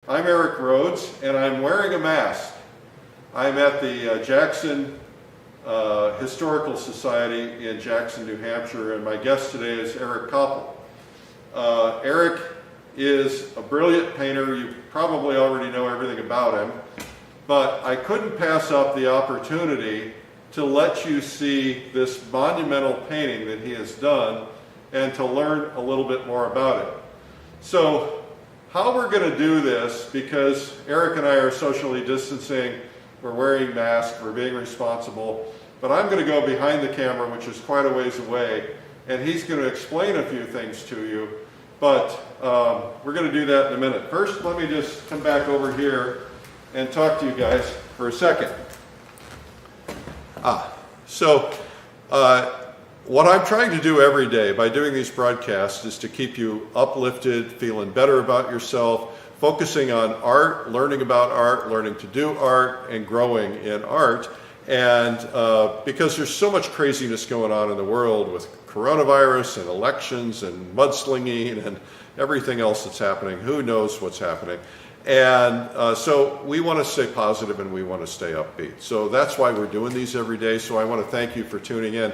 I'm Erik Rhoads, and I'm wearing a mask. I'm at the Jackson Historical Society in Jackson, New Hampshire, and my guest today is Erik Koeppel. Erik is a brilliant painter. You probably already know everything about him, but I couldn't pass up the opportunity to let you see this monumental painting that he has done and to learn a little bit more about it. So, how we're going to do this, because Erik and I are socially distancing, we're wearing masks, we're being responsible, but I'm going to go behind the camera, which is quite a ways away, and he's going to explain a few things to you, but we're going to do that in a minute. First, let me just come back over here and talk to you guys for a second. What I'm trying to do every day by doing these broadcasts is to keep you uplifted, feeling better about yourself, focusing on art, learning about art, learning to do art, and growing in art. And because there's so much craziness going on in the world with coronavirus and elections and mudslinging and everything else that's happening, who knows what's happening. And so we want to stay positive and we want to stay upbeat. So that's why we're doing these every day. So I want to thank you for tuning in.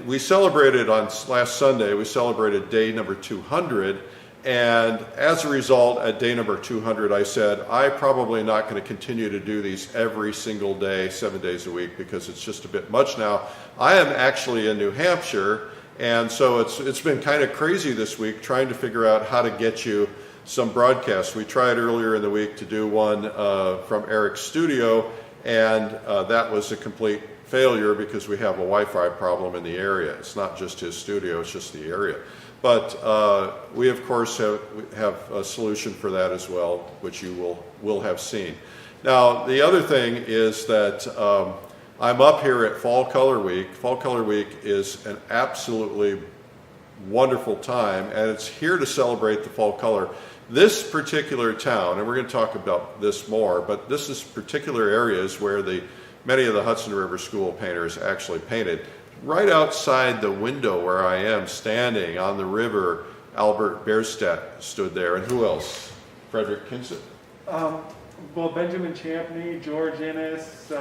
We celebrated on last Sunday, we celebrated day number 200. And as a result, at day number 200, I said, I'm probably not going to continue to do these every single day, 7 days a week, because it's just a bit much now. I am actually in New Hampshire, and so it's been kind of crazy this week trying to figure out how to get you some broadcasts. We tried earlier in the week to do one from Erik's studio, and that was a complete failure because we have a Wi-Fi problem in the area. It's not just his studio, it's just the area. But we, of course, have a solution for that as well, which you will have seen. Now, the other thing is that I'm up here at Fall Color Week. Fall Color Week is an absolutely wonderful time, and it's here to celebrate the fall color. This particular town, and we're going to talk about this more, but this is particular areas where many of the Hudson River School painters actually painted. Right outside the window where I am standing on the river, Albert Bierstadt stood there, and who else? Frederick Kinsit? Well, Benjamin Champney, George Innes,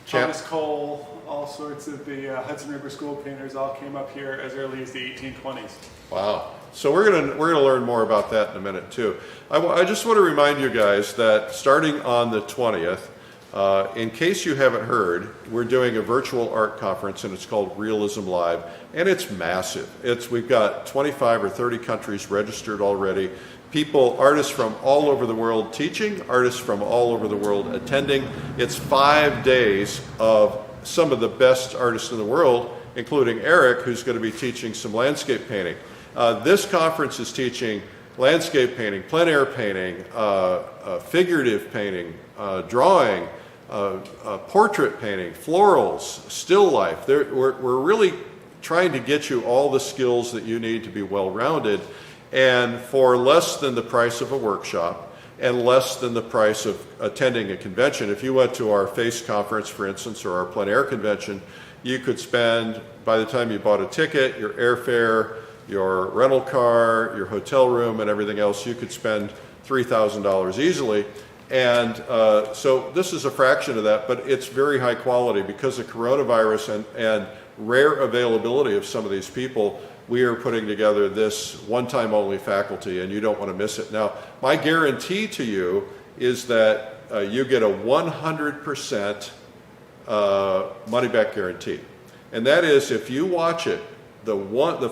Thomas Cole, all sorts of the Hudson River School painters all came up here as early as the 1820s. Wow. So we're gonna learn more about that in a minute too. I just want to remind you guys that starting on the 20th, in case you haven't heard, we're doing a virtual art conference, and it's called Realism Live, and it's massive. We've got 25 or 30 countries registered already. Artists from all over the world teaching, artists from all over the world attending. It's 5 days of some of the best artists in the world, including Erik, who's going to be teaching some landscape painting. This conference is teaching landscape painting, plein air painting, figurative painting, drawing, portrait painting, florals, still life. We're really trying to get you all the skills that you need to be well-rounded, and for less than the price of a workshop and less than the price of attending a convention. If you went to our FACE conference, for instance, or our plein air convention, you could spend, by the time you bought a ticket, your airfare, your rental car, your hotel room, and everything else, you could spend $3,000 easily. And so this is a fraction of that, but it's very high quality because of coronavirus and rare availability of some of these people. We are putting together this one-time only faculty, and you don't want to miss it. Now, my guarantee to you is that you get a 100% money-back guarantee. And that is, if you watch it the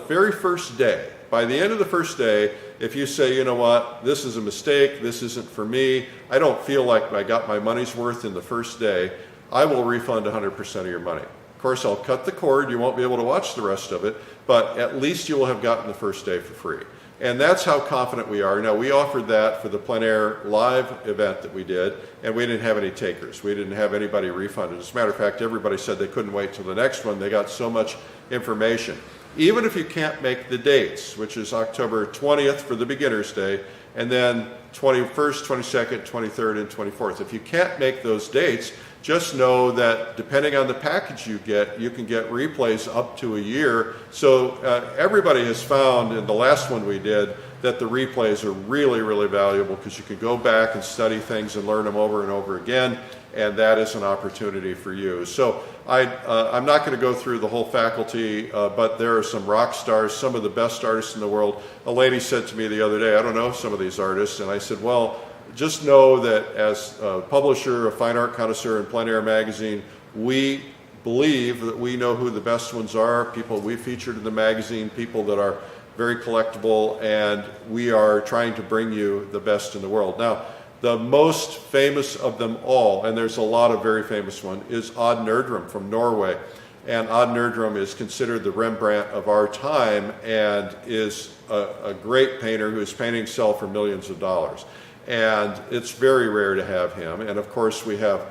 very first day, by the end of the first day, if you say, you know what, this is a mistake, this isn't for me, I don't feel like I got my money's worth in the first day, I will refund 100% of your money. Of course, I'll cut the cord, you won't be able to watch the rest of it, but at least you will have gotten the first day for free. And that's how confident we are. Now, we offered that for the plein air live event that we did, and we didn't have any takers. We didn't have anybody refunded. As a matter of fact, everybody said they couldn't wait till the next one. They got so much information. Even if you can't make the dates, which is October 20th for the Beginner's Day, and then 21st, 22nd, 23rd, and 24th. If you can't make those dates, just know that depending on the package you can get replays up to a year. So everybody has found in the last one we did that the replays are really, really valuable because you can go back and study things and learn them over and over again, and that is an opportunity for you. So I'm not going to go through the whole faculty, but there are some rock stars, some of the best artists in the world. A lady said to me the other day, I don't know some of these artists, and I said, well, just know that as a publisher, a fine art connoisseur in Plein Air magazine, we believe that we know who the best ones are, people we featured in the magazine, people that are very collectible, and we are trying to bring you the best in the world. Now, the most famous of them all, and there's a lot of very famous ones, is Odd Nerdrum from Norway. And Odd Nerdrum is considered the Rembrandt of our time and is a great painter whose paintings sell for millions of dollars. And it's very rare to have him. And of course, we have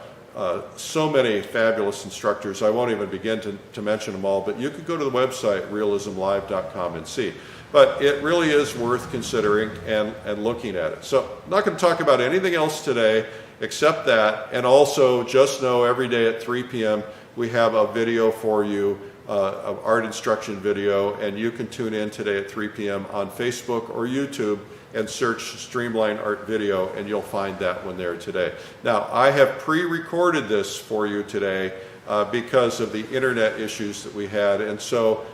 so many fabulous instructors. I won't even begin to mention them all, but you could go to the website, realismlive.com, and see. But it really is worth considering and looking at it. So I'm not going to talk about anything else today except that, and also just know every day at 3 p.m. we have a video for you, of art instruction video, and you can tune in today at 3 p.m. on Facebook or YouTube and search Streamline Art Video, and you'll find that one there today. Now, I have pre-recorded this for you today because of the internet issues that we had, and so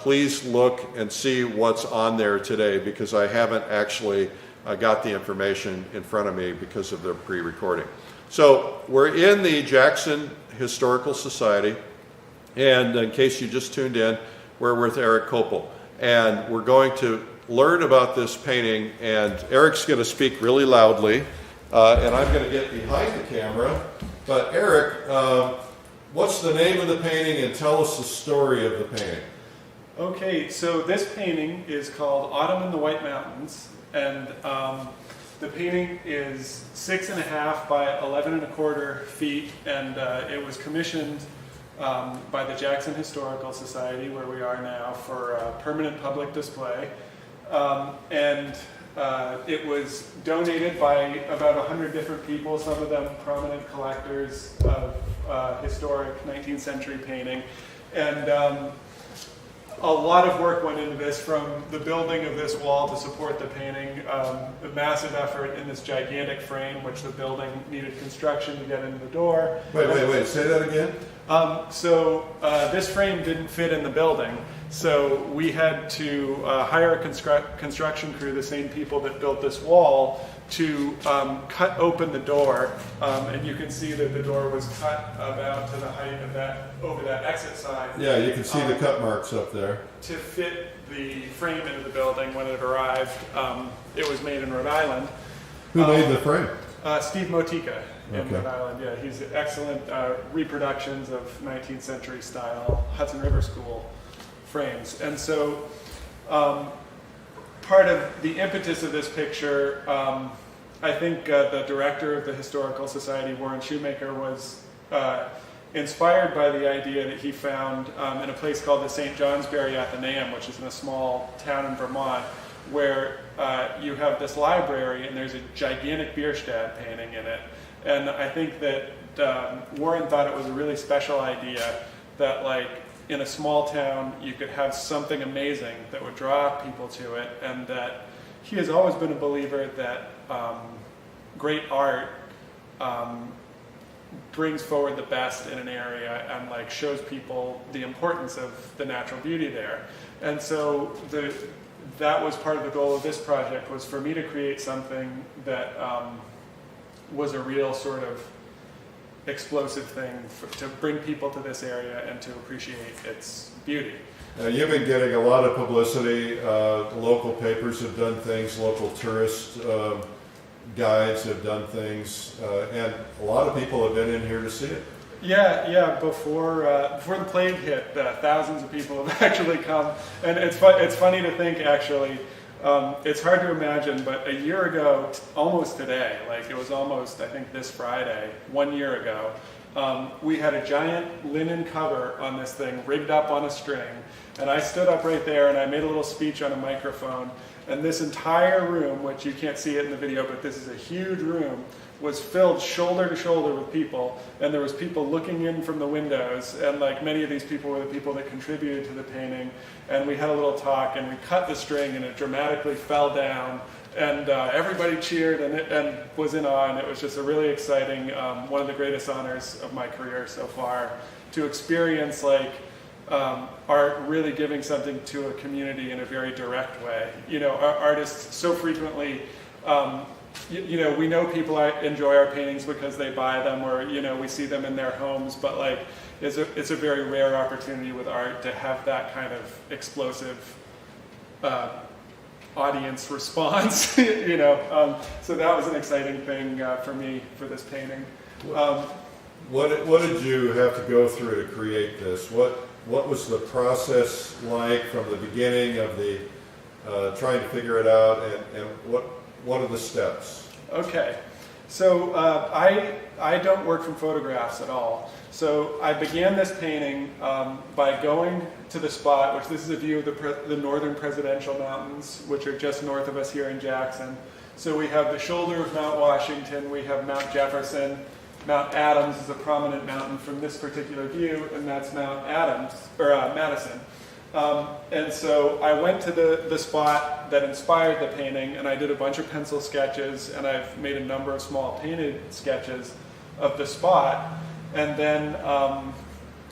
please look and see what's on there today, because I haven't actually got the information in front of me because of the pre-recording. So we're in the Jackson Historical Society, and in case you just tuned in, we're with Erik Koeppel, and we're going to learn about this painting, and Erik's going to speak really loudly, and I'm going to get behind the camera. But Erik, what's the name of the painting, and tell us the story of the painting? Okay, so this painting is called Autumn in the White Mountains, and the painting is 6.5 by 11.25 feet, and it was commissioned by the Jackson Historical Society, where we are now, for permanent public display. And it was donated by about 100 different people, some of them prominent collectors of historic 19th century painting. And a lot of work went into this, from the building of this wall to support the painting, a massive effort in this gigantic frame, which the building needed construction to get into the door. Wait, say that again? This frame didn't fit in the building, so we had to hire a construction crew, the same people that built this wall, to cut open the door, and you can see that the door was cut about to the height of that, over that exit sign. Yeah, you can see the cut marks up there. To fit the frame into the building when it arrived. It was made in Rhode Island. Who made the frame? Steve Motika in Okay. Rhode Island. Yeah, he's excellent reproductions of 19th century style Hudson River School frames. And so part of the impetus of this picture, I think the director of the Historical Society, Warren Shoemaker, was inspired by the idea that he found in a place called the St. Johnsbury Athenaeum, which is in a small town in Vermont, where you have this library and there's a gigantic Bierstadt painting in it. And I think that Warren thought it was a really special idea that, like, in a small town you could have something amazing that would draw people to it, and that he has always been a believer that great art brings forward the best in an area and, like, shows people the importance of the natural beauty there. And so that was part of the goal of this project, was for me to create something that was a real sort of explosive thing to bring people to this area and to appreciate its beauty. Now, you've been getting a lot of publicity. Local papers have done things, local tourist guides have done things, and a lot of people have been in here to see it. Yeah. Before the plague hit, thousands of people have actually come, and it's funny to think, actually. It's hard to imagine, but a year ago, almost today, like it was almost, I think, this Friday, 1 year ago, we had a giant linen cover on this thing rigged up on a string, and I stood up right there and I made a little speech on a microphone, And this entire room, which you can't see it in the video, but this is a huge room, was filled shoulder to shoulder with people, and there was people looking in from the windows, and like many of these people were the people that contributed to the painting, and we had a little talk, and we cut the string, and it dramatically fell down, and everybody cheered and was in awe, and it was just a really exciting, one of the greatest honors of my career so far, to experience like art really giving something to a community in a very direct way. You know, our artists so frequently, you know, we know people enjoy our paintings because they buy them, or you know, we see them in their homes, but like it's a very rare opportunity with art to have that kind of explosive audience response. You know, so that was an exciting thing for me for this painting. What did you have to go through to create this? What was the process like from the beginning of the trying to figure it out, and what are the steps? Okay, so I don't work from photographs at all. So I began this painting by going to the spot, which this is a view of the northern Presidential Mountains, which are just north of us here in Jackson. So we have the shoulder of Mount Washington, we have Mount Jefferson, Mount Adams is a prominent mountain from this particular view, and that's Mount Adams, or Madison. And so I went to the spot that inspired the painting, and I did a bunch of pencil sketches, and I've made a number of small painted sketches of the spot. And then,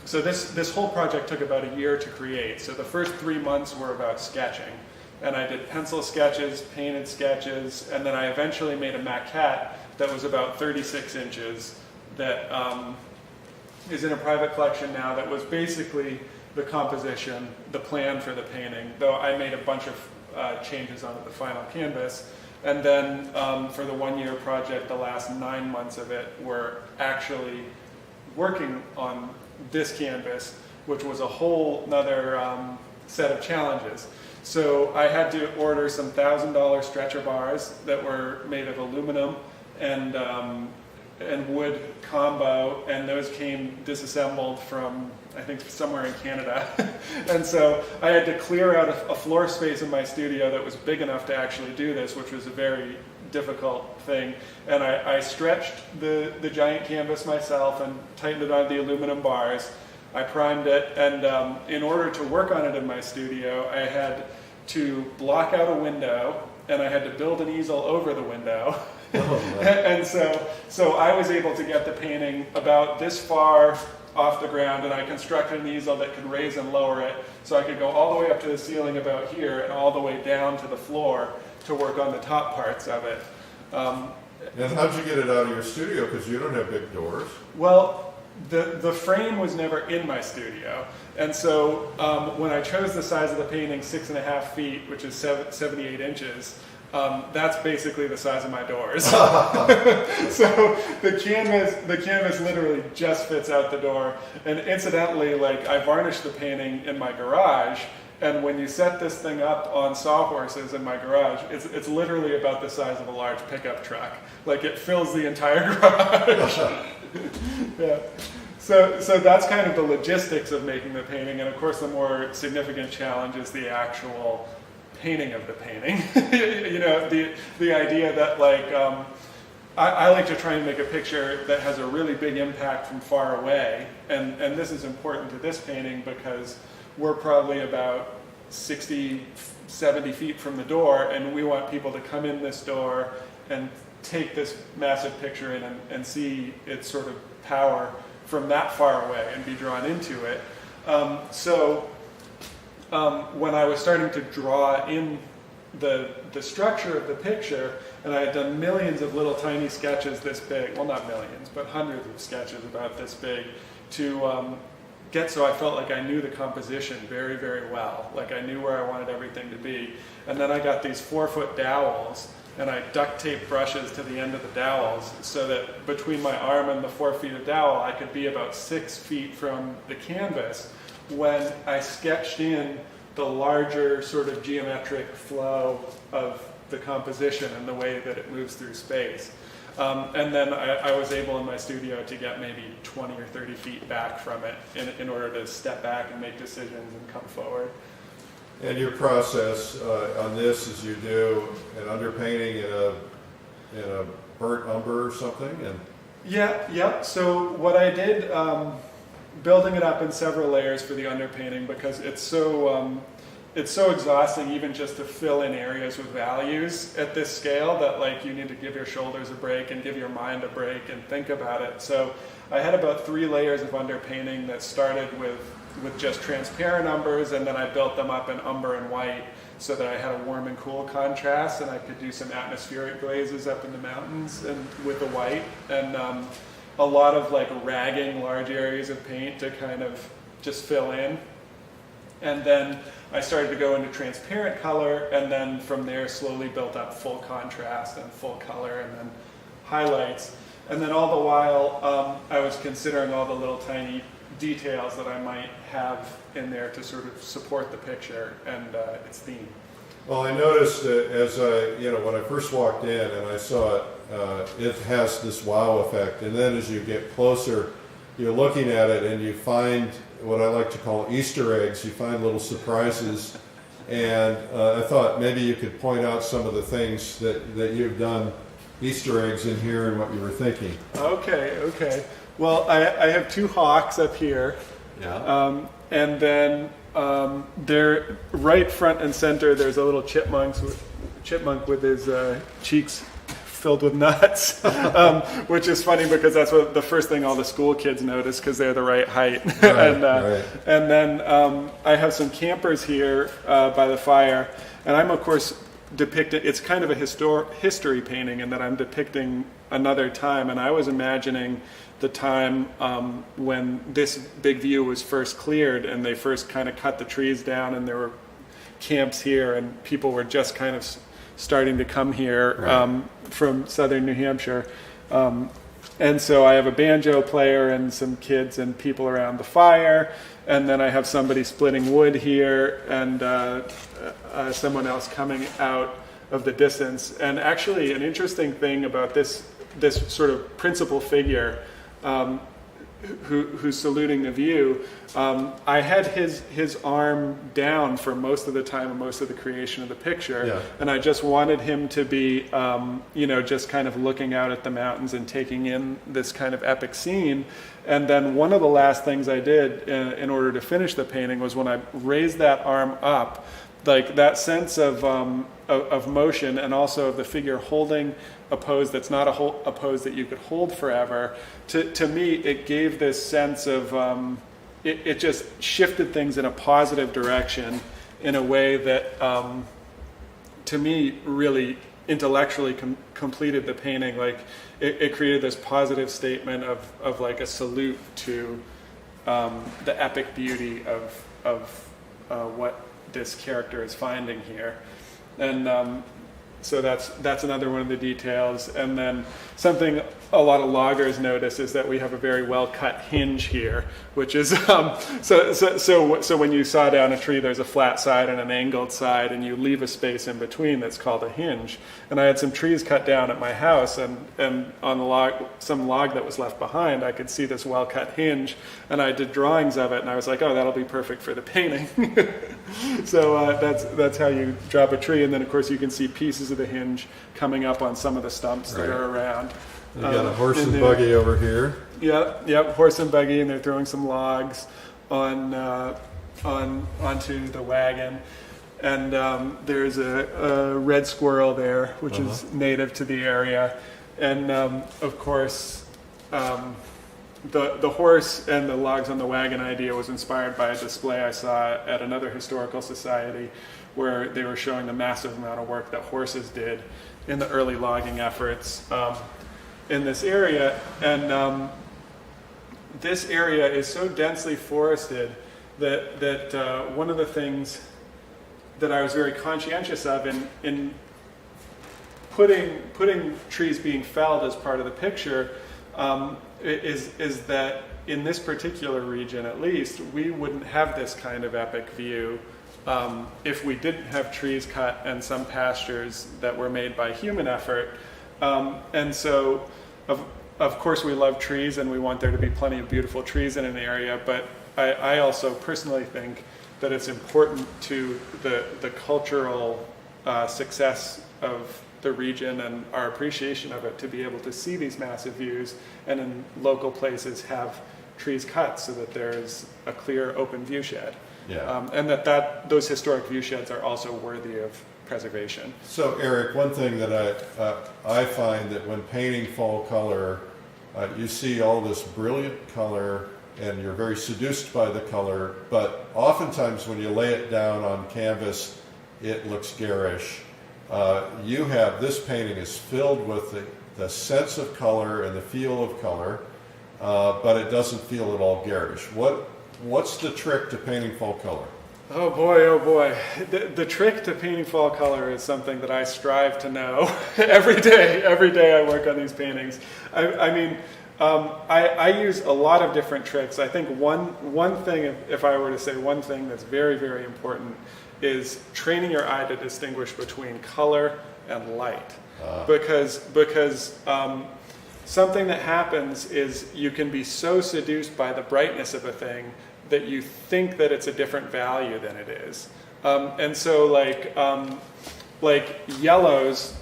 so this whole project took about a year to create. So the first 3 months were about sketching. And I did pencil sketches, painted sketches, and then I eventually made a maquette that was about 36 inches that is in a private collection now, that was basically the composition, the plan for the painting, though I made a bunch of changes onto the final canvas. And then for the 1 year project, the last 9 months of it were actually working on this canvas, which was a whole nother set of challenges. So I had to order some $1,000 stretcher bars that were made of aluminum and wood combo, and those came disassembled from, I think, somewhere in Canada. And so I had to clear out a floor space in my studio that was big enough to actually do this, which was a very difficult thing. And I stretched the giant canvas myself and tightened it on the aluminum bars. I primed it, and in order to work on it in my studio, I had to block out a window, and I had to build an easel over the window. And so I was able to get the painting about this far off the ground, and I constructed an easel that could raise and lower it, so I could go all the way up to the ceiling about here and all the way down to the floor to work on the top parts of it. And how'd you get it out of your studio? Because you don't have big doors. Well, the frame was never in my studio, and so when I chose the size of the painting, 6.5 feet, which is 78 inches, that's basically the size of my doors. So the canvas literally just fits out the door. And incidentally, like, I varnished the painting in my garage, and when you set this thing up on sawhorses in my garage, it's literally about the size of a large pickup truck. Like, it fills the entire garage. Yeah. So that's kind of the logistics of making the painting, and of course the more significant challenge is the actual painting of the painting. You know, the idea that, like, I like to try and make a picture that has a really big impact from far away, and this is important to this painting because we're probably about 60, 70 feet from the door, and we want people to come in this door and take this massive picture in and see its sort of power from that far away and be drawn into it. When I was starting to draw in the structure of the picture, and I had done millions of little tiny sketches this big, well, not millions, but hundreds of sketches about this big, to get so I felt like I knew the composition very, very well. Like, I knew where I wanted everything to be. And then I got these 4-foot dowels, and I duct taped brushes to the end of the dowels so that between my arm and the 4 feet of dowel, I could be about 6 feet from the canvas when I sketched in the larger sort of geometric flow of the composition and the way that it moves through space. And then I was able in my studio to get maybe 20 or 30 feet back from it in order to step back and make decisions and come forward. And your process on this is you do an underpainting in a burnt umber or something, and Yeah. So what I did, building it up in several layers for the underpainting, because it's so exhausting even just to fill in areas with values at this scale, that like you need to give your shoulders a break and give your mind a break and think about it. So I had about 3 layers of underpainting that started with just transparent umbers, and then I built them up in umber and white so that I had a warm and cool contrast, and I could do some atmospheric glazes up in the mountains and with the white, and a lot of like ragging large areas of paint to kind of just fill in. And then I started to go into transparent color, and then from there slowly built up full contrast and full color, and then highlights. And then all the while I was considering all the little tiny details that I might have in there to sort of support the picture and its theme. well, I noticed that as when I first walked in and I saw it, it has this wow effect. And then as you get closer, you're looking at it and you find what I like to call Easter eggs. You find little surprises. And I thought maybe you could point out some of the things that you've done, Easter eggs in here, and what you were thinking. Okay. Well, I have 2 hawks up here. Yeah. And then they're right front and center. There's a little chipmunk with his cheeks filled with nuts, which is funny because that's what the first thing all the school kids notice, because they're the right height. Right. And then I have some campers here by the fire, and I'm of course depicting. It's kind of a history painting in that I'm depicting another time, and I was imagining the time when this big view was first cleared and they first kind of cut the trees down, and there were camps here and people were just kind of starting to come here from southern New Hampshire. And so I have a banjo player and some kids and people around the fire, and then I have somebody splitting wood here, and someone else coming out of the distance. And actually an interesting thing about this sort of principal figure who's saluting the view, I had his arm down for most of the time and most of the creation of the picture, and I just wanted him to be, just kind of looking out at the mountains and taking in this kind of epic scene. And then one of the last things I did in order to finish the painting was when I raised that arm up, like that sense of motion, and also of the figure holding a pose that's not a pose that you could hold forever. To me, it gave this sense of, it just shifted things in a positive direction in a way that, to me, really intellectually completed the painting. Like it created this positive statement of like a salute to the epic beauty of what this character is finding here. And so that's another one of the details. And then something a lot of loggers notice is that we have a very well cut hinge here, which is so when you saw down a tree, there's a flat side and an angled side, and you leave a space in between that's called a hinge. And I had some trees cut down at my house, and on the some log that was left behind, I could see this well cut hinge, and I did drawings of it, and I was like, oh, that'll be perfect for the painting. So that's how you drop a tree, and then of course you can see pieces of the hinge coming up on some of the stumps that are around. You got a horse and buggy over here. Yep, horse and buggy, and they're throwing some logs onto the wagon. And there's a red squirrel there, which is native to the area. And of course, the horse and the logs on the wagon idea was inspired by a display I saw at another historical society, where they were showing the massive amount of work that horses did in the early logging efforts in this area. And this area is so densely forested that one of the things that I was very conscientious of in putting trees being felled as part of the picture is that in this particular region, at least, we wouldn't have this kind of epic view if we didn't have trees cut and some pastures that were made by human effort. And so, of course, we love trees and we want there to be plenty of beautiful trees in an area, but I also personally think that it's important to the cultural success of the region and our appreciation of it to be able to see these massive views, and in local places have trees cut so that there's a clear open view shed. Yeah. And those historic view sheds are also worthy of preservation. So Eric, one thing that I find that when painting fall color, you see all this brilliant color and you're very seduced by the color, but oftentimes when you lay it down on canvas, it looks garish. This painting is filled with the sense of color and the feel of color, but it doesn't feel at all garish. What's the trick to painting fall color? Oh boy. The trick to painting fall color is something that I strive to know every day. Every day I work on these paintings. I use a lot of different tricks. I think one thing, if I were to say one thing that's very, very important, is training your eye to distinguish between color and light. Because something that happens is you can be so seduced by the brightness of a thing that you think that it's a different value than it is. And so like yellows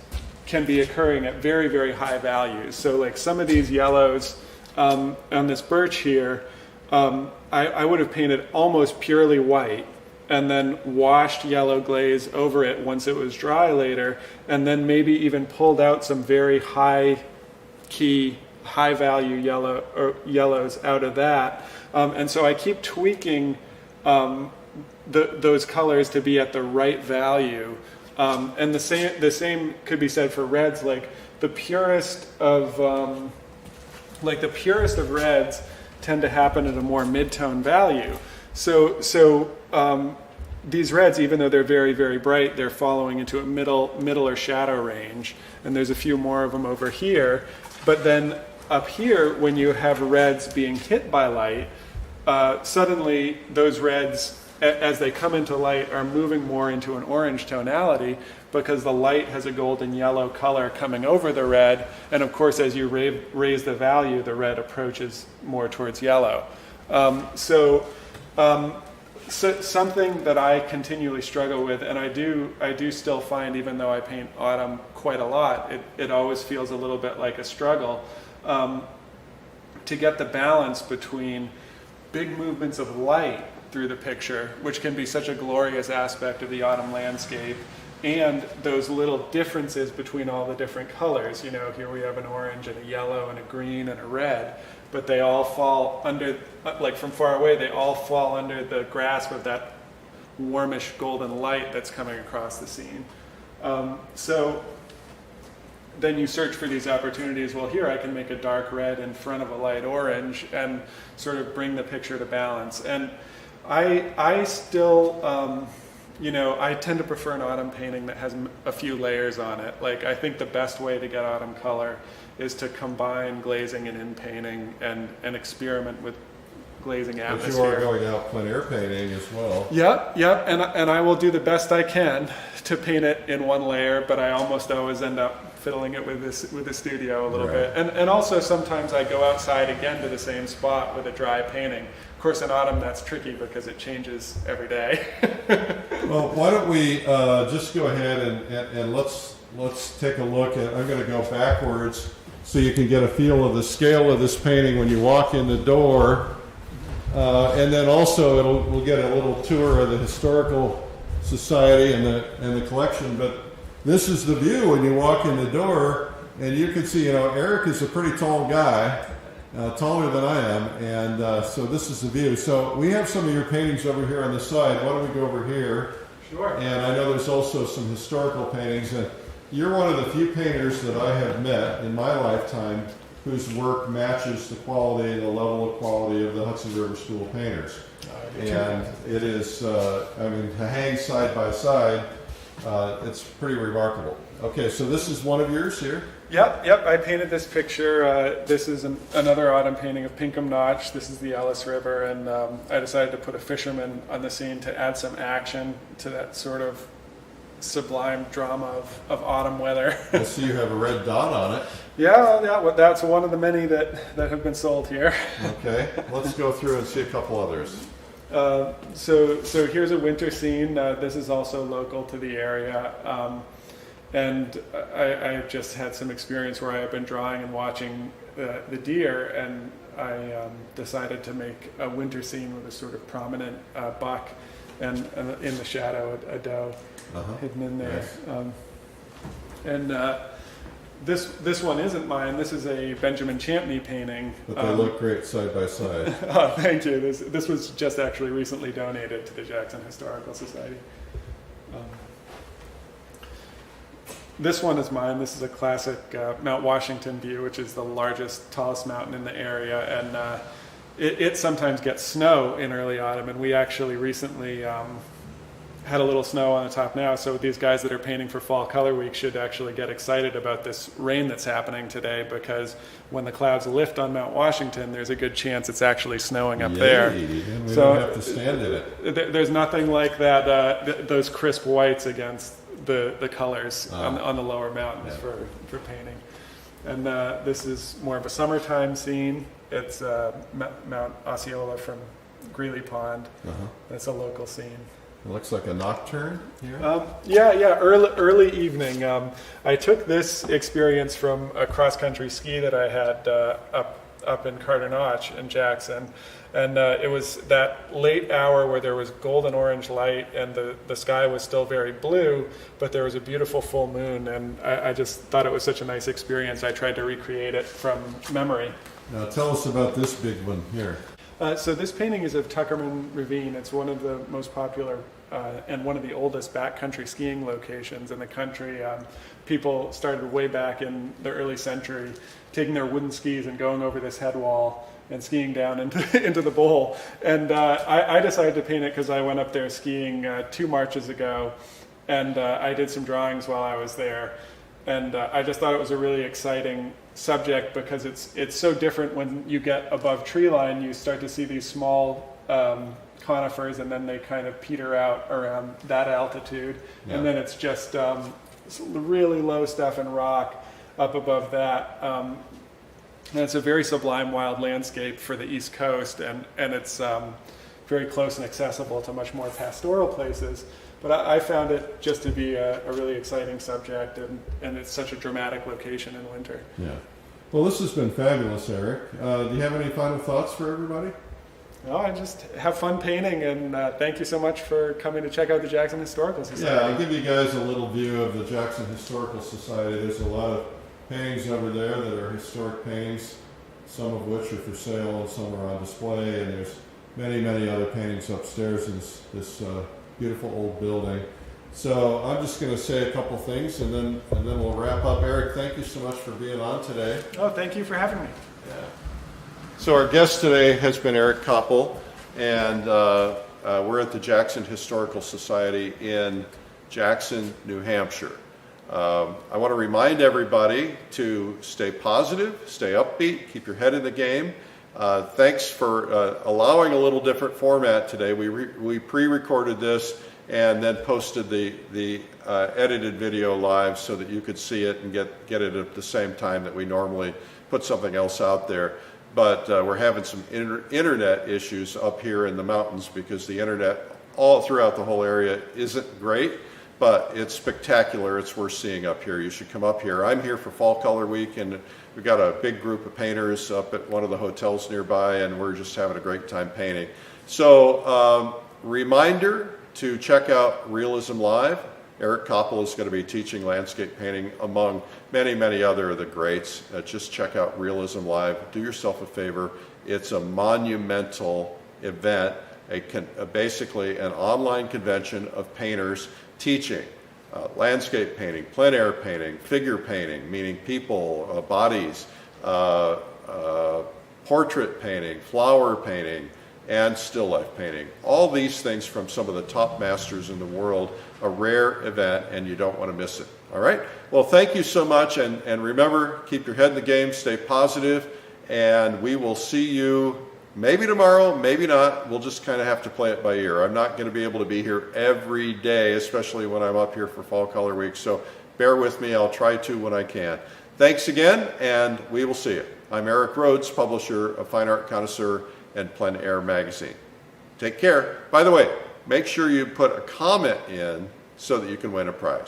can be occurring at very, very high values. So like some of these yellows on this birch here, I would have painted almost purely white and then washed yellow glaze over it once it was dry later, and then maybe even pulled out some very high value yellows out of that. And so I keep tweaking those colors to be at the right value. And the same could be said for reds. Like the purest of reds tend to happen at a more mid-tone value. So these reds, even though they're very, very bright, they're following into a middle or shadow range. And there's a few more of them over here. But then up here, when you have reds being hit by light, suddenly those reds, as they come into light, are moving more into an orange tonality because the light has a golden yellow color coming over the red. And of course, as you raise the value, the red approaches more towards yellow. So something that I continually struggle with, and I do still find, even though I paint autumn quite a lot, it always feels a little bit like a struggle to get the balance between big movements of light through the picture, which can be such a glorious aspect of the autumn landscape, and those little differences between all the different colors. You know, here we have an orange and a yellow and a green and a red, but they all fall under, like from far away, they all fall under the grasp of that warmish golden light that's coming across the scene. So then you search for these opportunities. Well, here I can make a dark red in front of a light orange and sort of bring the picture to balance. And I still, I tend to prefer an autumn painting that has a few layers on it. Like, I think the best way to get autumn color is to combine glazing and in-painting and experiment with glazing atmosphere. But you are going out plein air painting as well. Yep, and I will do the best I can to paint it in one layer, but I almost always end up fiddling it with the studio a little bit. And also sometimes I go outside again to the same spot with a dry painting. Of course, in autumn that's tricky because it changes every day. Well, why don't we just go ahead and let's take a look at, I'm going to go backwards so you can get a feel of the scale of this painting when you walk in the door. And then also we'll get a little tour of the Historical Society and the collection. But this is the view when you walk in the door, and you can see, Erik is a pretty tall guy, taller than I am, and so this is the view. So we have some of your paintings over here on the side. Why don't we go over here? Sure. And I know there's also some historical paintings, and you're one of the few painters that I have met in my lifetime whose work matches the quality, the level of quality of the Hudson River School painters. And it is, to hang side by side, it's pretty remarkable. Okay, so this is one of yours here? Yep, I painted this picture. This is another autumn painting of Pinkham Notch. This is the Ellis River, and I decided to put a fisherman on the scene to add some action to that sort of sublime drama of autumn weather. I see you have a red dot on it. Yeah, well, that's one of the many that have been sold here. Okay, let's go through and see a couple others. So here's a winter scene. This is also local to the area. And I've just had some experience where I've been drawing and watching the deer, and I decided to make a winter scene with a sort of prominent buck, and in the shadow a doe hidden in there. Nice. This one isn't mine. This is a Benjamin Champney painting. But they look great side by side. Oh, thank you. This was just actually recently donated to the Jackson Historical Society. This one is mine. This is a classic Mount Washington view, which is the largest, tallest mountain in the area. And it sometimes gets snow in early autumn. And we actually recently had a little snow on the top now. So these guys that are painting for Fall Color Week should actually get excited about this rain that's happening today, because when the clouds lift on Mount Washington, there's a good chance it's actually snowing up there. And we don't have to stand in it. There's nothing like that, those crisp whites against the colors on the lower mountains for painting. And this is more of a summertime scene. It's Mount Osceola from Greeley Pond. That's a local scene. It looks like a nocturne here. Early evening. I took this experience from a cross-country ski that I had up in Carter Notch in Jackson. And it was that late hour where there was golden orange light and the sky was still very blue, but there was a beautiful full moon, and I just thought it was such a nice experience. I tried to recreate it from memory. Now tell us about this big one here. So this painting is of Tuckerman Ravine. It's one of the most popular and one of the oldest backcountry skiing locations in the country. People started way back in the early century taking their wooden skis and going over this head wall and skiing down into the bowl. And I decided to paint it because I went up there skiing 2 Marches ago, and I did some drawings while I was there. And I just thought it was a really exciting subject because it's so different. When you get above tree line, you start to see these small conifers, and then they kind of peter out around that altitude. And then it's just really low stuff and rock up above that. And it's a very sublime wild landscape for the East Coast, and it's very close and accessible to much more pastoral places. But I found it just to be a really exciting subject, and it's such a dramatic location in winter. Yeah. Well, this has been fabulous, Eric. Do you have any final thoughts for everybody? No, I just have fun painting, and thank you so much for coming to check out the Jackson Historical Society. Yeah, I'll give you guys a little view of the Jackson Historical Society. There's a lot of paintings over there that are historic paintings, some of which are for sale and some are on display, and there's many, many other paintings upstairs in this beautiful old building. So I'm just going to say a couple things, and then we'll wrap up. Eric, thank you so much for being on today. Oh, thank you for having me. Yeah. So our guest today has been Erik Koeppel, and we're at the Jackson Historical Society in Jackson, New Hampshire. I want to remind everybody to stay positive, stay upbeat, keep your head in the game. Thanks for allowing a little different format today. We pre-recorded this and then posted the edited video live so that you could see it and get it at the same time that we normally put something else out there. But we're having some internet issues up here in the mountains because the internet all throughout the whole area isn't great, but it's spectacular. It's worth seeing up here. You should come up here. I'm here for Fall Color Week, and we've got a big group of painters up at one of the hotels nearby, and we're just having a great time painting. So reminder to check out Realism Live. Erik Koeppel is going to be teaching landscape painting among many, many other of the greats. Just check out Realism Live. Do yourself a favor. It's a monumental event, basically an online convention of painters teaching landscape painting, plein air painting, figure painting, meaning people, bodies, portrait painting, flower painting, and still life painting. All these things from some of the top masters in the world. A rare event, and you don't want to miss it. All right? Well, thank you so much, and remember, keep your head in the game, stay positive, and we will see you maybe tomorrow, maybe not. We'll just kind of have to play it by ear. I'm not going to be able to be here every day, especially when I'm up here for Fall Color Week, so bear with me. I'll try to when I can. Thanks again, and we will see you. I'm Eric Rhoads, publisher of Fine Art Connoisseur and Plein Air magazine. Take care. By the way, make sure you put a comment in so that you can win a prize.